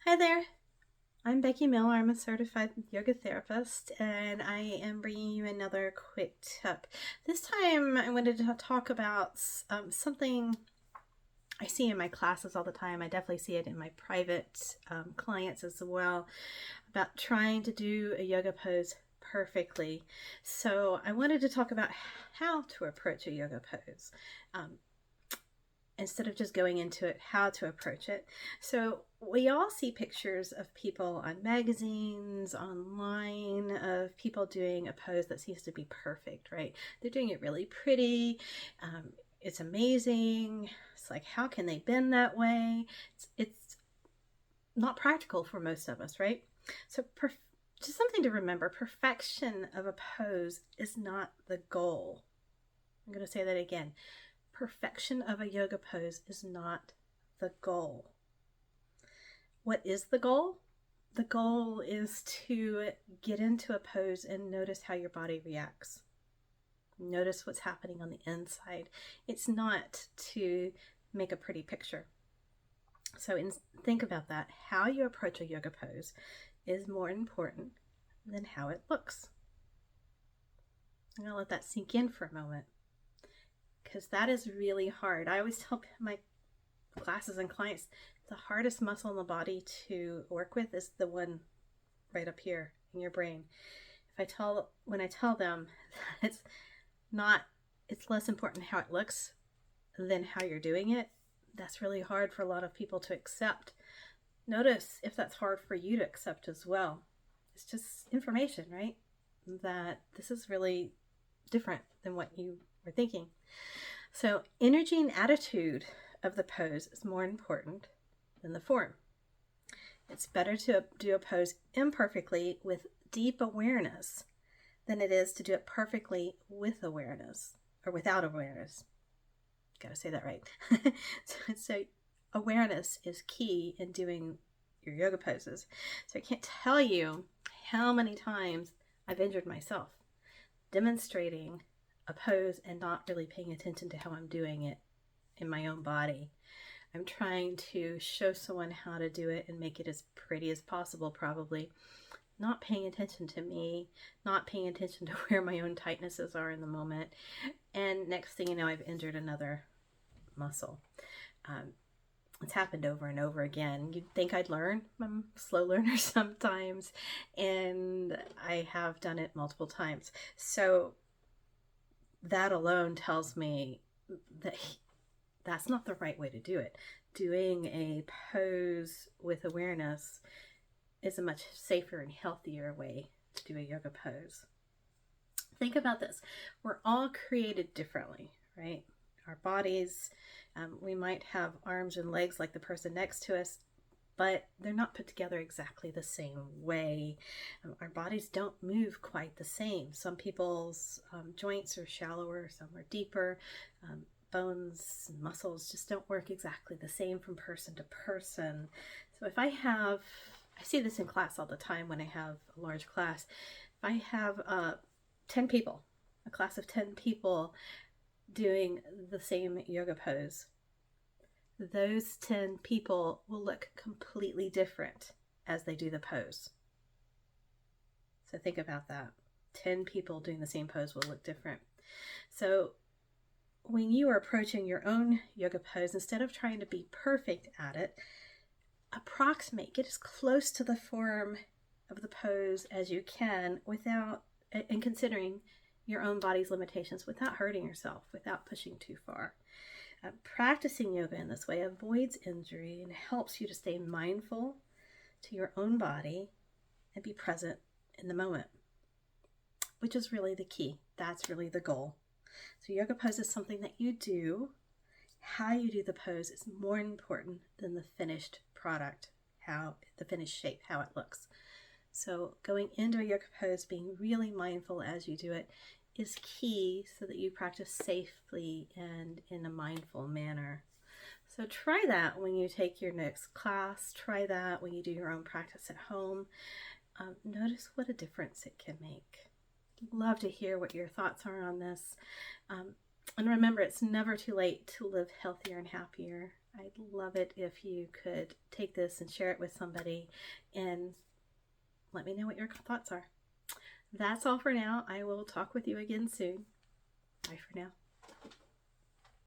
Hi there. I'm Becky Miller. I'm a certified yoga therapist, and I am bringing you another quick tip. This time, I wanted to talk about something I see in my classes all the time. I definitely see it in my private clients as well, about trying to do a yoga pose perfectly. So, I wanted to talk about how to approach a yoga pose. Um, Instead of just going into it, how to approach it. So we all see pictures of people on magazines, online, of people doing a pose that seems to be perfect, right? They're doing it really pretty. It's amazing. It's like, how can they bend that way? It's not practical for most of us, right? So just something to remember, perfection of a pose is not the goal. I'm going to say that again. Perfection of a yoga pose is not the goal. What is the goal? The goal is to get into a pose and notice how your body reacts. Notice what's happening on the inside. It's not to make a pretty picture. So think about that. How you approach a yoga pose is more important than how it looks. I'm going to let that sink in for a moment because that is really hard. I always tell my classes and clients, the hardest muscle in the body to work with is the one right up here in your brain. When I tell them that it's less important how it looks than how you're doing it, that's really hard for a lot of people to accept. Notice if that's hard for you to accept as well. It's just information, right? That this is really different than what you were thinking. So energy and attitude of the pose is more important than the form. It's better to do a pose imperfectly with deep awareness than it is to do it perfectly with awareness or without awareness. Got to say that right. So awareness is key in doing your yoga poses. So I can't tell you how many times I've injured myself demonstrating a pose and not really paying attention to how I'm doing it in my own body. I'm trying to show someone how to do it and make it as pretty as possible, probably. Not paying attention to me, not paying attention to where my own tightnesses are in the moment. And next thing you know, I've injured another muscle. It's happened over and over again. You'd think I'd learn. I'm a slow learner sometimes, and I have done it multiple times. So that alone tells me that that's not the right way to do it. Doing a pose with awareness is a much safer and healthier way to do a yoga pose. Think about this. We're all created differently, right? Our bodies, we might have arms and legs like the person next to us, but they're not put together exactly the same way. Our bodies don't move quite the same. Some people's joints are shallower, some are deeper. Bones and muscles just don't work exactly the same from person to person. So I see this in class all the time when I have a large class. If I have 10 people, a class of 10 people doing the same yoga pose, those 10 people will look completely different as they do the pose. So think about that. 10 people doing the same pose will look different. So when you are approaching your own yoga pose, instead of trying to be perfect at it, approximate, get as close to the form of the pose as you can and considering your own body's limitations without hurting yourself, without pushing too far. Practicing yoga in this way avoids injury and helps you to stay mindful to your own body and be present in the moment, which is really the key. That's really the goal. So yoga pose is something that you do. How you do the pose is more important than the finished product, the finished shape, how it looks. So going into a yoga pose, being really mindful as you do it is key so that you practice safely and in a mindful manner. So try that when you take your next class. Try that when you do your own practice at home. Notice what a difference it can make. Love to hear what your thoughts are on this. And remember, it's never too late to live healthier and happier. I'd love it if you could take this and share it with somebody and let me know what your thoughts are. That's all for now. I will talk with you again soon. Bye for now.